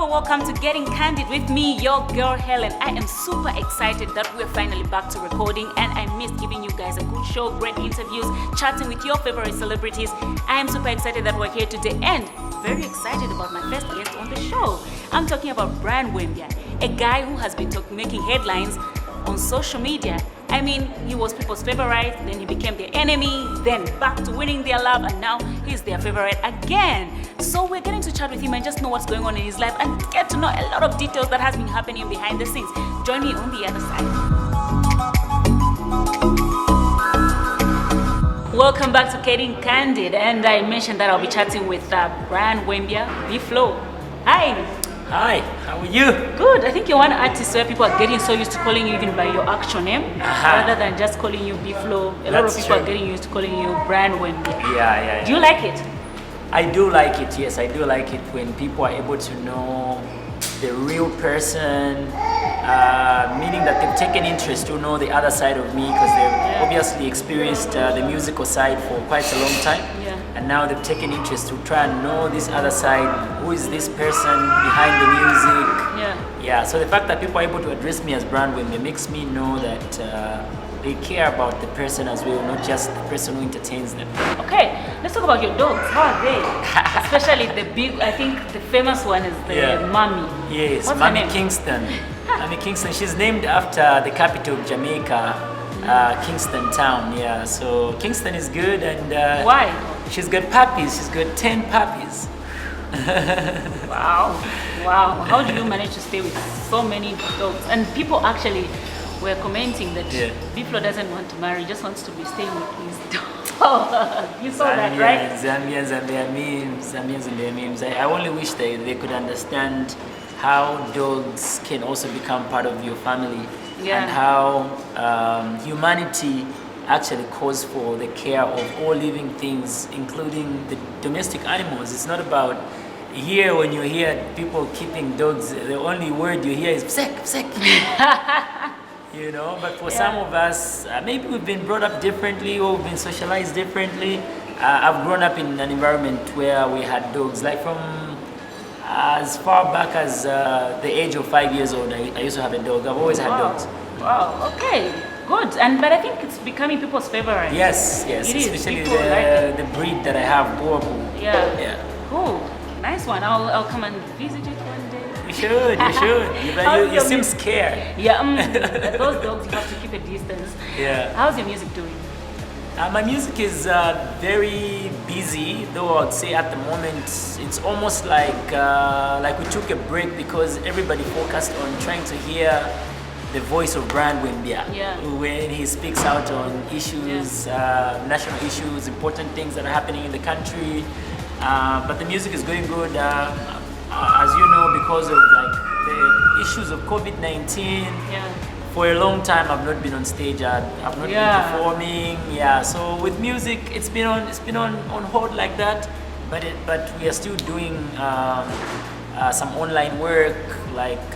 welcome to Getting Candid with me, your girl Helen. I am super excited that we're finally back to recording, and I missed giving you guys a good show, great interviews, chatting with your favorite celebrities. I am super excited that we're here today and very excited about my first guest on the show. I'm talking about Brian Wembia, a guy who has been making headlines on social media. I mean, he was people's favorite, then he became their enemy, then back to winning their love, and now he's their favorite again. So we're getting to chat with him and just know what's going on in his life and get to know a lot of details that has been happening behind the scenes. Join me on the other side. Welcome back to Getting Candid, and I mentioned that I'll be chatting with Brian Wembia, B-Flow. Hi. Hi, how are you? Good. I think you're one artist where people are getting so used to calling you even by your actual name rather than just calling you B-Flow. A lot of people are getting used to calling you Brian Wembia. Yeah. Do you like it? I do like it, yes. I do like it when people are able to know the real person, meaning that they've taken interest to know the other side of me because they've obviously experienced the musical side for quite a long time. And now they've taken interest to try and know this other side. Who is this person behind the music? Yeah. So the fact that people are able to address me as Brian Wembia makes me know that they care about the person as well, not just the person who entertains them. Okay, let's talk about your dogs. How are they? Especially the big, I think the famous one is the Mummy. Yes, What's Mummy her name? Kingston. Mummy Kingston. She's named after the capital of Jamaica. Kingston town, yeah. So Kingston is good, and why? She's got puppies. She's got 10 puppies. Wow. How do you manage to stay with so many dogs? And people actually were commenting that B-Flow doesn't want to marry, just wants to be staying with his dog. You saw that, right? Zambia memes. I only wish they could understand how dogs can also become part of your family. And how humanity actually calls for the care of all living things, including the domestic animals. It's not about here when you hear people keeping dogs, the only word you hear is psek. You know, but for some of us, maybe we've been brought up differently or we've been socialized differently. I've grown up in an environment where we had dogs, like from as far back as the age of 5 years old. I used to have a dog. I've always had dogs. Wow. Okay. Good. But I think it's becoming people's favorite. Yes. It Especially is. Like the breed that I have, Boabu. Yeah. Cool. Nice one. I'll come and visit it one day. You should. You seem scared. Yeah. Those dogs, you have to keep a distance. Yeah. How's your music doing? My music is very busy, though I'd say at the moment it's almost like we took a break because everybody focused on trying to hear the voice of Brian Wembia when he speaks out on issues, national issues, important things that are happening in the country. But the music is going good, as you know, because of like the issues of COVID-19. For a long time, I've not been on stage. I've not been performing. So with music, it's been on hold like that. But we are still doing some online work. Like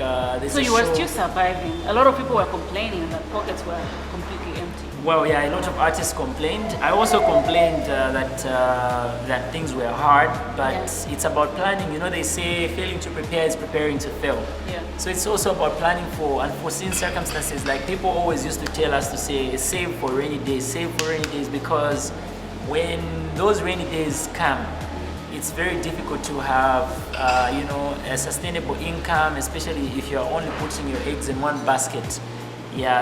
so you were still surviving. A lot of people were complaining that pockets were completely empty. Well, a lot of artists complained. I also complained that things were hard, but it's about planning. You know, they say failing to prepare is preparing to fail. So it's also about planning for unforeseen circumstances. Like people always used to tell us to say, save for rainy days, because when those rainy days come, it's very difficult to have, a sustainable income, especially if you're only putting your eggs in one basket.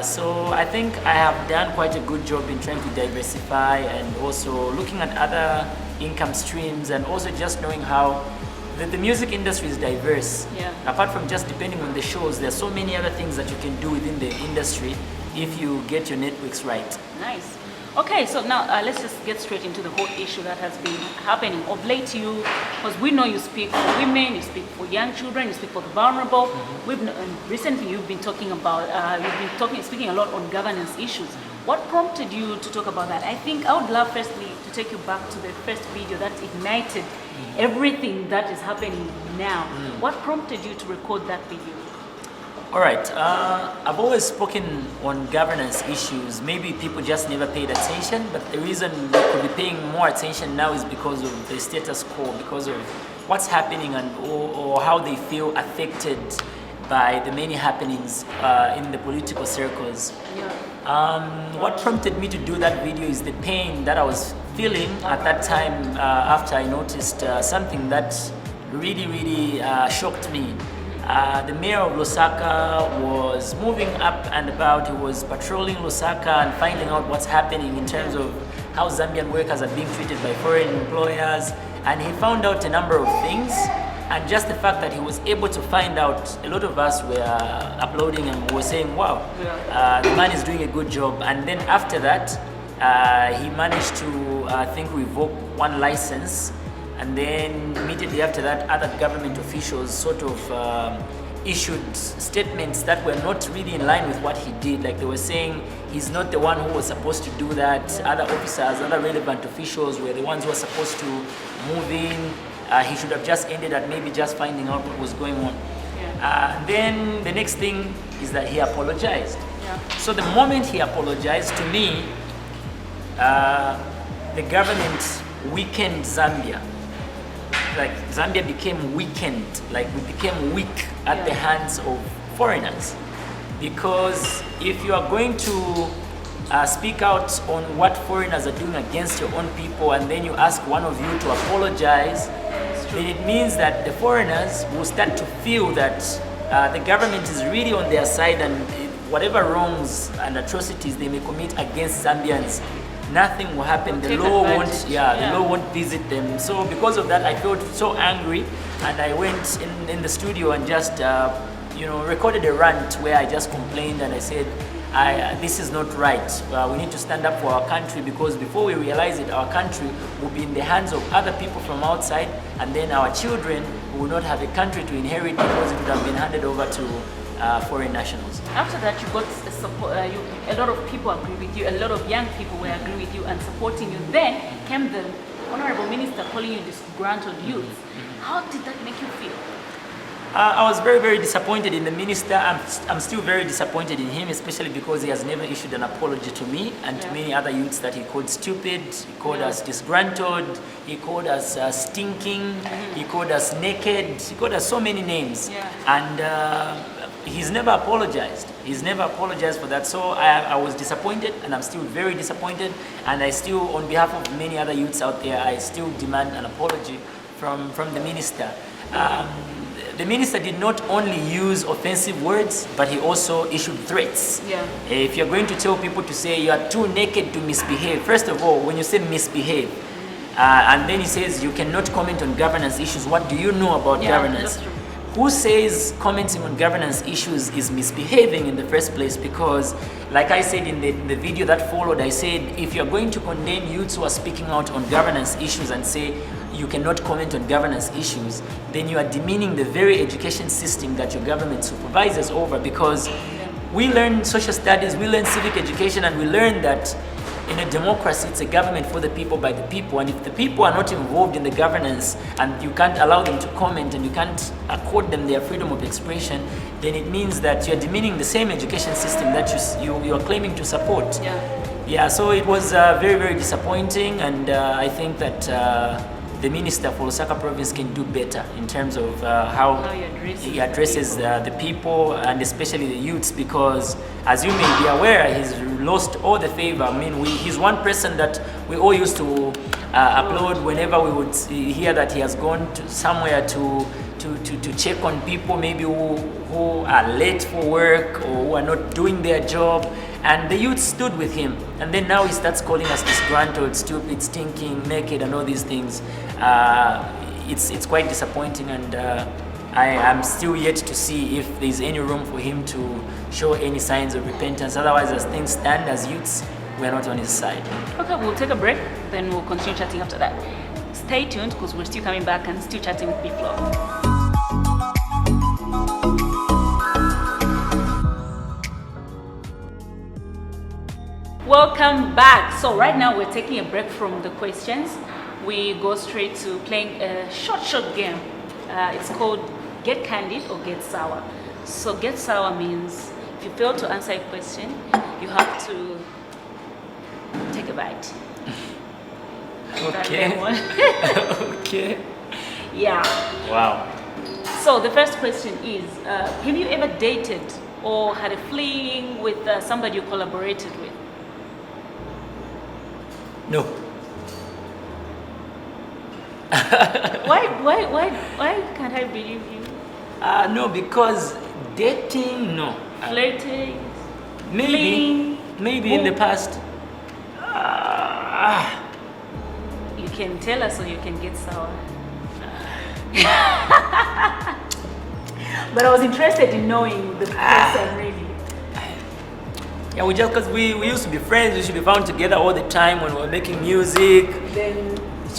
So I think I have done quite a good job in trying to diversify and also looking at other income streams and also just knowing how the music industry is diverse. Apart from just depending on the shows, there are so many other things that you can do within the industry if you get your networks right. Nice. Okay, so now let's just get straight into the whole issue that has been happening of late. Because we know you speak for women, you speak for young children, you speak for the vulnerable. Recently, you've been talking about, speaking a lot on governance issues. What prompted you to talk about that? I think I would love firstly to take you back to the first video that ignited everything that is happening now. What prompted you to record that video? All right. I've always spoken on governance issues. Maybe people just never paid attention, but the reason we could be paying more attention now is because of the status quo, because of what's happening or how they feel affected by the many happenings in the political circles. What prompted me to do that video is the pain that I was feeling at that time after I noticed something that really shocked me. The mayor of Lusaka was moving up and about. He was patrolling Lusaka and finding out what's happening in terms of how Zambian workers are being treated by foreign employers, and he found out a number of things. And just the fact that he was able to find out, a lot of us were uploading and were saying, wow, the man is doing a good job. And then after that, he managed to, I think, revoke one license. And then immediately after that, other government officials sort of issued statements that were not really in line with what he did. Like they were saying he's not the one who was supposed to do that. Other officers, other relevant officials were the ones who were supposed to move in. He should have just ended at maybe just finding out what was going on. Then the next thing is that he apologized. So the moment he apologized to me, the government weakened Zambia. Like Zambia became weakened, like we became weak at the hands of foreigners. Because if you are going to speak out on what foreigners are doing against your own people, and then you ask one of you to apologize, then it means that the foreigners will start to feel that the government is really on their side, and whatever wrongs and atrocities they may commit against Zambians, nothing will happen. The law won't, the law won't visit them. So because of that, I felt so angry, and I went in the studio and just recorded a rant where I just complained and I said, this is not right. We need to stand up for our country, because before we realize it, our country will be in the hands of other people from outside, and then our children will not have a country to inherit because it would have been handed over to foreign nationals. After that, you got support. A lot of people agree with you. A lot of young people will agree with you and supporting you. Then came the Honorable Minister calling you disgruntled youth. How did that make you feel? I was very disappointed in the minister. I'm still very disappointed in him, especially because he has never issued an apology to me and to many other youths that he called stupid, he called us disgruntled, he called us stinking, he called us naked, he called us so many names. And he's never apologized. He's never apologized for that. So I was disappointed, and I'm still very disappointed. And I still, on behalf of many other youths out there, I still demand an apology from the minister. The minister did not only use offensive words, but he also issued threats. If you're going to tell people to say you are too naked to misbehave, first of all, when you say misbehave, and then he says you cannot comment on governance issues, what do you know about governance? Who says commenting on governance issues is misbehaving in the first place? Because, like I said in the video that followed, I said if you're going to condemn youths who are speaking out on governance issues and say you cannot comment on governance issues, then you are demeaning the very education system that your government supervises over. Because we learn social studies, we learn civic education, and we learn that in a democracy, it's a government for the people, by the people. And if the people are not involved in the governance, and you can't allow them to comment, and you can't accord them their freedom of expression, then it means that you're demeaning the same education system that you are claiming to support. So it was very disappointing, and I think that the minister for Lusaka province can do better in terms of how he addresses the people, and especially the youths, because as you may be aware, he's lost all the favor. I mean, he's one person that we all used to upload whenever we would hear that he has gone to somewhere to check on people maybe who are late for work or who are not doing their job. And the youth stood with him, and then now he starts calling us disgruntled, stupid, stinking, naked, and all these things. It's quite disappointing, and I am still yet to see if there's any room for him to show any signs of repentance. Otherwise, as things stand, as youths, we're not on his side. Okay, we'll take a break, then we'll continue chatting after that. Stay tuned, because we're still coming back and still chatting with B-Flow. Welcome back. So right now we're taking a break from the questions. We go straight to playing a short game. It's called Get Candid or Get Sour. So get sour means if you fail to answer a question, you have to take a bite. Okay. Okay. Yeah. Wow. So the first question is, have you ever dated or had a fling with somebody you collaborated with? No. Why can't I believe you? No, because dating, no. Flirting? Maybe in the past. You can tell us or you can get sour. But I was interested in knowing the person really. Yeah, because we used to be friends. We should be found together all the time when we were making music.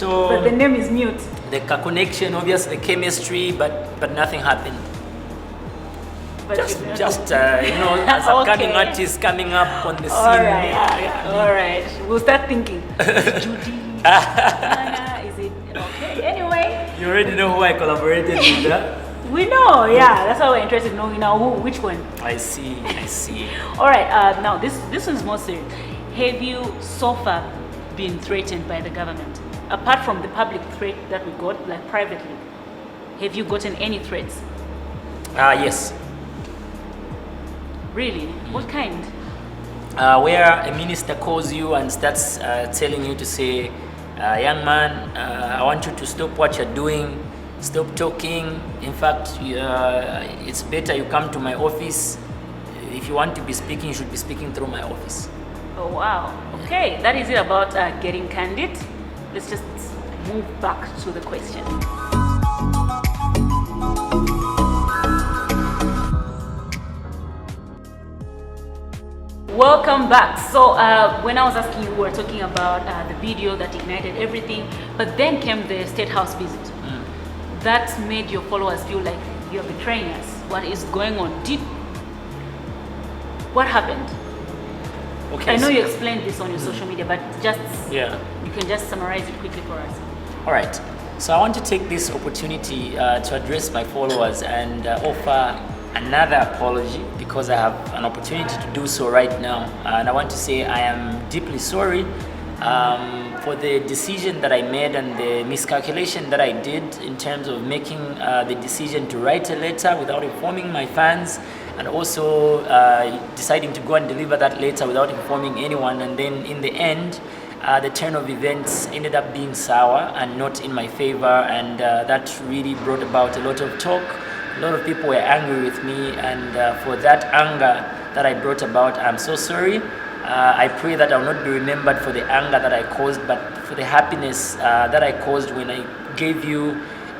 But the name is mute. The connection, obviously, the chemistry, but nothing happened. But Just as a upcoming artist coming up on the scene. All right. All right. We'll start thinking. Is it Judy? Is it okay? Anyway. You already know who I collaborated with, huh? We know, yeah. That's why we're interested in knowing now which one. I see. All right. Now this one's more serious. Have you so far been threatened by the government? Apart from the public threat that we got, like privately, have you gotten any threats? Yes. Really? What kind? Where a minister calls you and starts telling you to say, young man, I want you to stop what you're doing, stop talking. In fact, it's better you come to my office. If you want to be speaking, you should be speaking through my office. Oh, wow. Okay, that is it about getting candid. Let's just move back to the question. Welcome back. So when I was asking you, we were talking about the video that ignited everything, but then came the State House visit. That made your followers feel like you're betraying us. What is going on? What happened? Okay. I know you explained this on your social media, but you can just summarize it quickly for us. All right. So I want to take this opportunity to address my followers and offer another apology because I have an opportunity to do so right now. And I want to say I am deeply sorry for the decision that I made and the miscalculation that I did in terms of making the decision to write a letter without informing my fans, and also deciding to go and deliver that letter without informing anyone. And then in the end, the turn of events ended up being sour and not in my favor, and that really brought about a lot of talk. A lot of people were angry with me, and for that anger that I brought about, I'm so sorry. I pray that I will not be remembered for the anger that I caused, but for the happiness that I caused when I gave you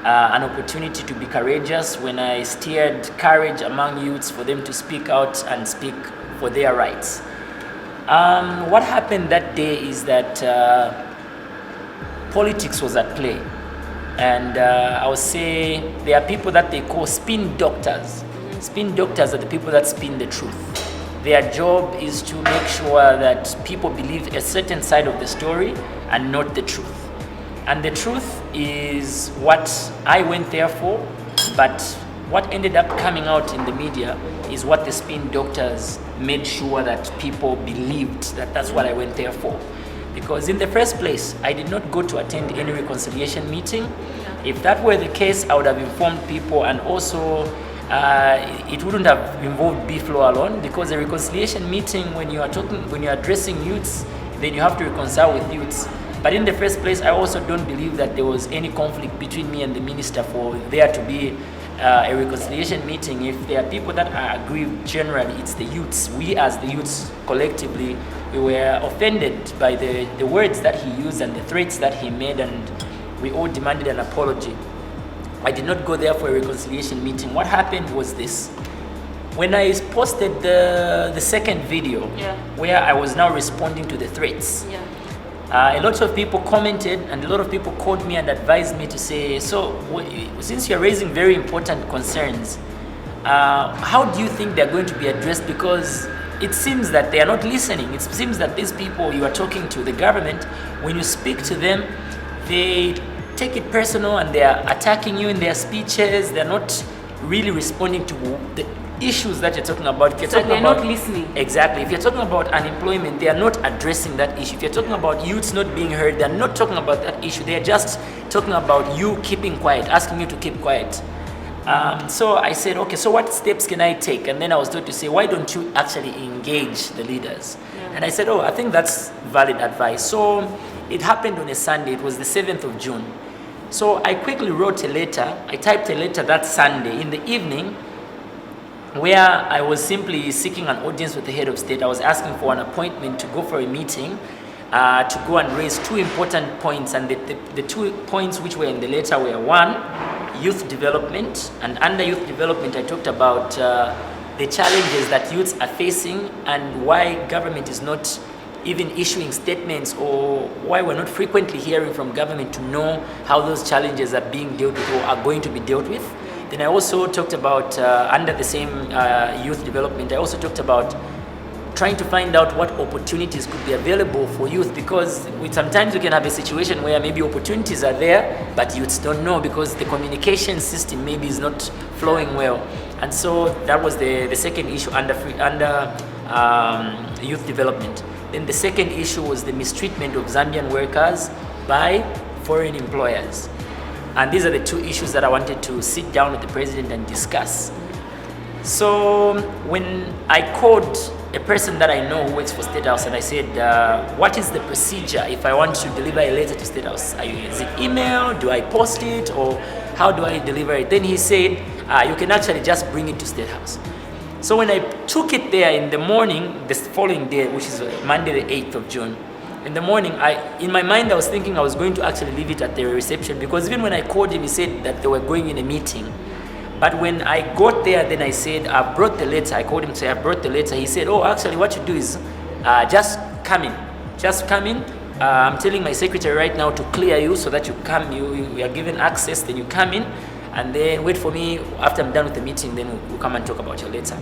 an opportunity to be courageous, when I steered courage among youths for them to speak out and speak for their rights. What happened that day is that politics was at play. And I would say there are people that they call spin doctors. Spin doctors are the people that spin the truth. Their job is to make sure that people believe a certain side of the story and not the truth. And the truth is what I went there for, but what ended up coming out in the media is what the spin doctors made sure that people believed that that's what I went there for. Because in the first place, I did not go to attend any reconciliation meeting. If that were the case, I would have informed people, and also it wouldn't have involved B-Flow alone, because a reconciliation meeting, when you are addressing youths, then you have to reconcile with youths. But in the first place, I also don't believe that there was any conflict between me and the minister for there to be a reconciliation meeting. If there are people that are aggrieved, generally it's the youths. We as the youths collectively, we were offended by the words that he used and the threats that he made, and we all demanded an apology. I did not go there for a reconciliation meeting. What happened was this. When I posted the second video, where I was now responding to the threats, a lot of people commented, and a lot of people called me and advised me to say, so since you're raising very important concerns, how do you think they're going to be addressed? Because it seems that they are not listening. It seems that these people you are talking to, the government, when you speak to them, they take it personal and they are attacking you in their speeches. They're not really responding to issues that you're talking about, if you're So talking they're about, not listening. Exactly. If you're talking about unemployment, they are not addressing that issue. If you're talking about youths not being heard, they're not talking about that issue. They're just talking about you keeping quiet, asking you to keep quiet. So I said, okay, so what steps can I take? And then I was told to say, why don't you actually engage the leaders? Yeah. And I said, oh, I think that's valid advice. So it happened on a Sunday. It was the 7th of June. So I quickly wrote a letter. I typed a letter that Sunday in the evening, where I was simply seeking an audience with the head of state. I was asking for an appointment to go for a meeting, to go and raise two important points. And the 2 points which were in the letter were: one, youth development. And under youth development, I talked about the challenges that youths are facing and why government is not even issuing statements, or why we're not frequently hearing from government to know how those challenges are being dealt with or are going to be dealt with. Then I also talked about, under the same youth development, I also talked about trying to find out what opportunities could be available for youth, because sometimes we can have a situation where maybe opportunities are there, but youths don't know because the communication system maybe is not flowing well. And so that was the second issue under youth development. Then the second issue was the mistreatment of Zambian workers by foreign employers. And these are the two issues that I wanted to sit down with the president and discuss. So when I called a person that I know who works for State House, and I said, what is the procedure if I want to deliver a letter to State House? Is it email? Do I post it? Or how do I deliver it? Then he said, you can actually just bring it to State House. So when I took it there in the morning, the following day, which is Monday the 8th of June, in the morning, in my mind I was thinking I was going to actually leave it at the reception, because even when I called him, he said that they were going in a meeting. But when I got there, then I said, I brought the letter. I called him to say, I brought the letter. He said, oh, actually what you do is just come in. Just come in. I'm telling my secretary right now to clear you so that you come, you are given access, then you come in. And then wait for me after I'm done with the meeting, then we'll come and talk about your letter.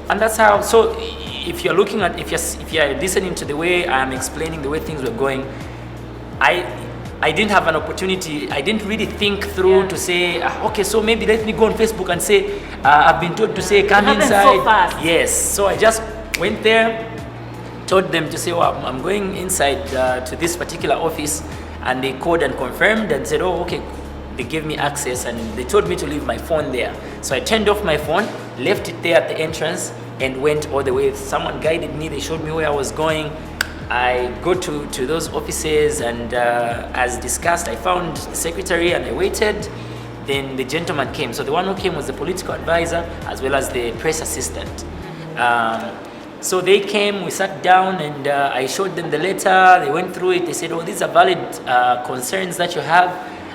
And that's how, so if you're looking at, if you're listening to the way I'm explaining, the way things were going, I didn't have an opportunity, I didn't really think through to say, okay, so maybe let me go on Facebook and say, I've been told to say, come inside. So fast. Yes, so I just went there, told them to say, oh, I'm going inside to this particular office, and they called and confirmed and said, oh, okay. They gave me access and they told me to leave my phone there. So I turned off my phone, left it there at the entrance, and went all the way. Someone guided me, they showed me where I was going. I go to those offices, and as discussed, I found the secretary and I waited. Then the gentleman came. So the one who came was the political advisor as well as the press assistant. So they came, we sat down, and I showed them the letter. They went through it. They said, oh, these are valid concerns that you have.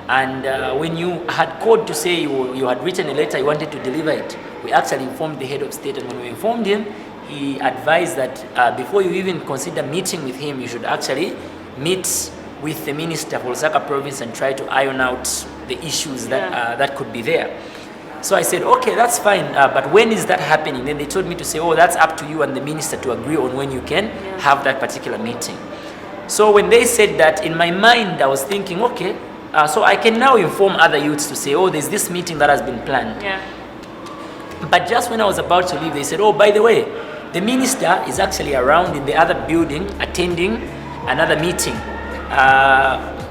And when you had called to say you had written a letter, you wanted to deliver it, we actually informed the head of state. And when we informed him, he advised that before you even consider meeting with him, you should actually meet with the minister for Lusaka province and try to iron out the issues that could be there. So I said, okay, that's fine, but when is that happening? Then they told me to say, oh, that's up to you and the minister to agree on when you can have that particular meeting. So when they said that, in my mind, I was thinking, okay, so I can now inform other youths to say, oh, there's this meeting that has been planned. Yeah. But just when I was about to leave, they said, oh, by the way, the minister is actually around in the other building attending another meeting.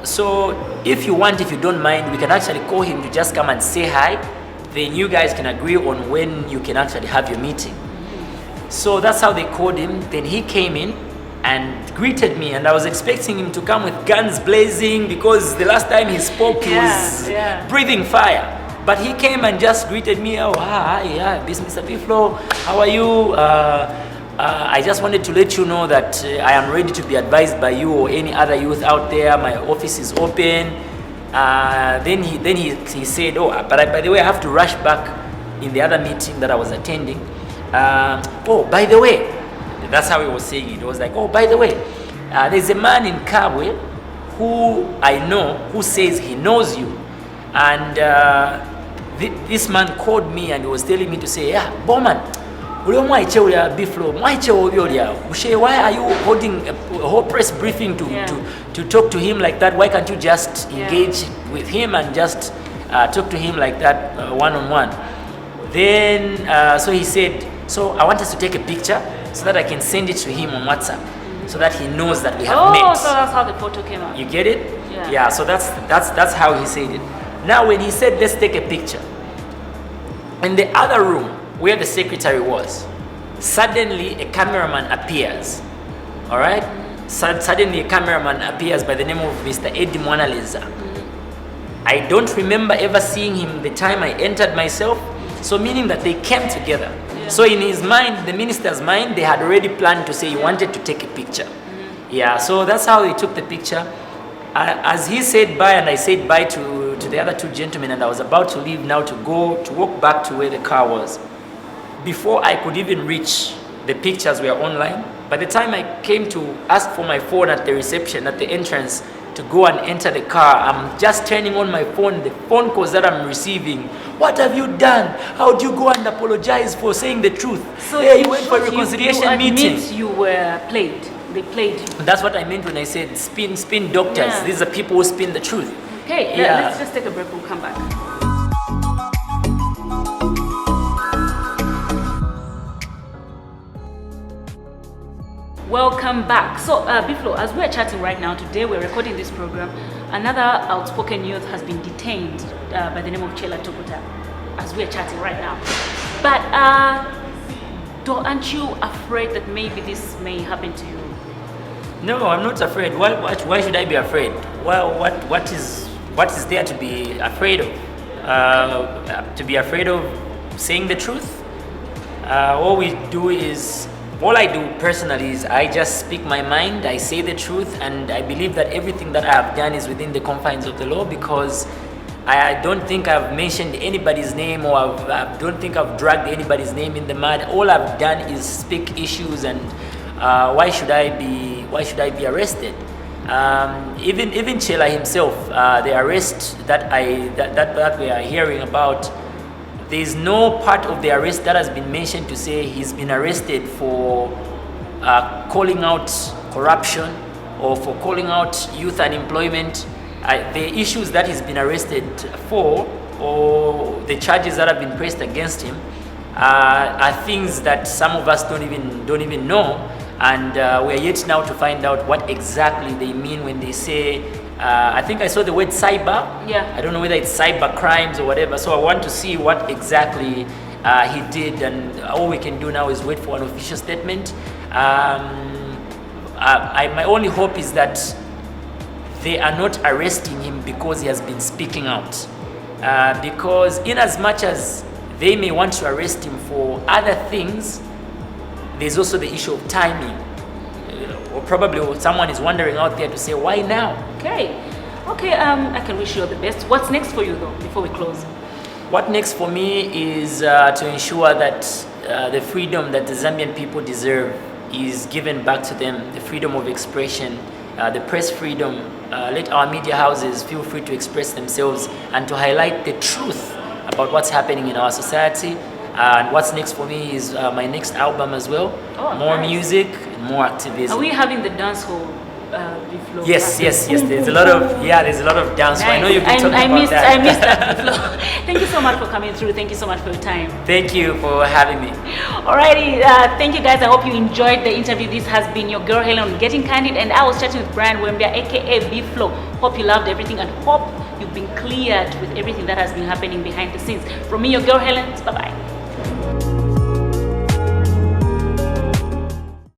So if you want, if you don't mind, we can actually call him to just come and say hi. Then you guys can agree on when you can actually have your meeting. So that's how they called him. Then he came in and greeted me, and I was expecting him to come with guns blazing, because the last time he spoke, he was breathing fire. But he came and just greeted me. Oh, hi, this Mr. Piflo, how are you? I just wanted to let you know that I am ready to be advised by you or any other youth out there. My office is open. Then he said, oh, but by the way, I have to rush back in the other meeting that I was attending. Oh, by the way, that's how he was saying it. It was like, oh, by the way, there's a man in Kabwe who I know, who says he knows you. And this man called me and he was telling me to say, yeah, Bowman, why are you holding a whole press briefing to talk to him like that? Why can't you just engage with him and just talk to him like that one-on-one? Then, so he said, so I want us to take a picture so that I can send it to him on WhatsApp, so that he knows that we have met. Oh, so that's how the photo came out. You get it? Yeah. Yeah, so that's how he said it. Now, when he said, let's take a picture, in the other room where the secretary was, suddenly a cameraman appears. All right? Suddenly a cameraman appears by the name of Mr. Eddie Mwanaleza. I don't remember ever seeing him the time I entered myself, so meaning that they came together. Yeah. So in his mind, the minister's mind, they had already planned to say he wanted to take a picture. Yeah, so that's how they took the picture. As he said bye and I said bye to the other two gentlemen, and I was about to leave now to walk back to where the car was. Before I could even reach, the pictures were online. By the time I came to ask for my phone at the reception, at the entrance, to go and enter the car, I'm just turning on my phone, the phone calls that I'm receiving. What have you done? How do you go and apologize for saying the truth? So yeah, you went for a reconciliation meeting. You were played. They played you. That's what I meant when I said spin doctors. Yeah. These are people who spin the truth. Okay, yeah. Let's just take a break. We'll come back. Welcome back. So, Biflo, as we're chatting right now, today we're recording this program, another outspoken youth has been detained by the name of Chela Tokuta, as we're chatting right now. But aren't you afraid that maybe this may happen to you? No, I'm not afraid. Why should I be afraid? Well, what is there to be afraid of? To be afraid of saying the truth? All I do personally is I just speak my mind, I say the truth, and I believe that everything that I have done is within the confines of the law, because I don't think I've mentioned anybody's name, or I don't think I've dragged anybody's name in the mud. All I've done is speak issues, and why should I be arrested? Even Chela himself, the arrest that we are hearing about, there is no part of the arrest that has been mentioned to say he's been arrested for calling out corruption or for calling out youth unemployment. The issues that he's been arrested for, or the charges that have been pressed against him, are things that some of us don't even know, and we're yet now to find out what exactly they mean when they say. I think I saw the word cyber. Yeah. I don't know whether it's cyber crimes or whatever. So I want to see what exactly he did, and all we can do now is wait for an official statement. My only hope is that they are not arresting him because he has been speaking out. Because in as much as they may want to arrest him for other things, there's also the issue of timing. Or probably someone is wondering out there to say, why now? Okay, I can wish you all the best. What's next for you though, before we close? What next for me is to ensure that the freedom that the Zambian people deserve is given back to them, the freedom of expression, the press freedom. Let our media houses feel free to express themselves and to highlight the truth about what's happening in our society. And what's next for me is my next album as well. Oh, more nice. music and more activism. Are we having the dance hall? Biflo? Yes. There's a lot of dance. Nice. I know you've been talking about that. I missed that, Biflo. Thank you so much for coming through. Thank you so much for your time. Thank you for having me. Alrighty, thank you guys. I hope you enjoyed the interview. This has been your girl Hellen on Getting Candid, and I was chatting with Brian Wembia, aka Biflo. Hope you loved everything and hope you've been cleared with everything that has been happening behind the scenes. From me, your girl Hellen. Bye bye.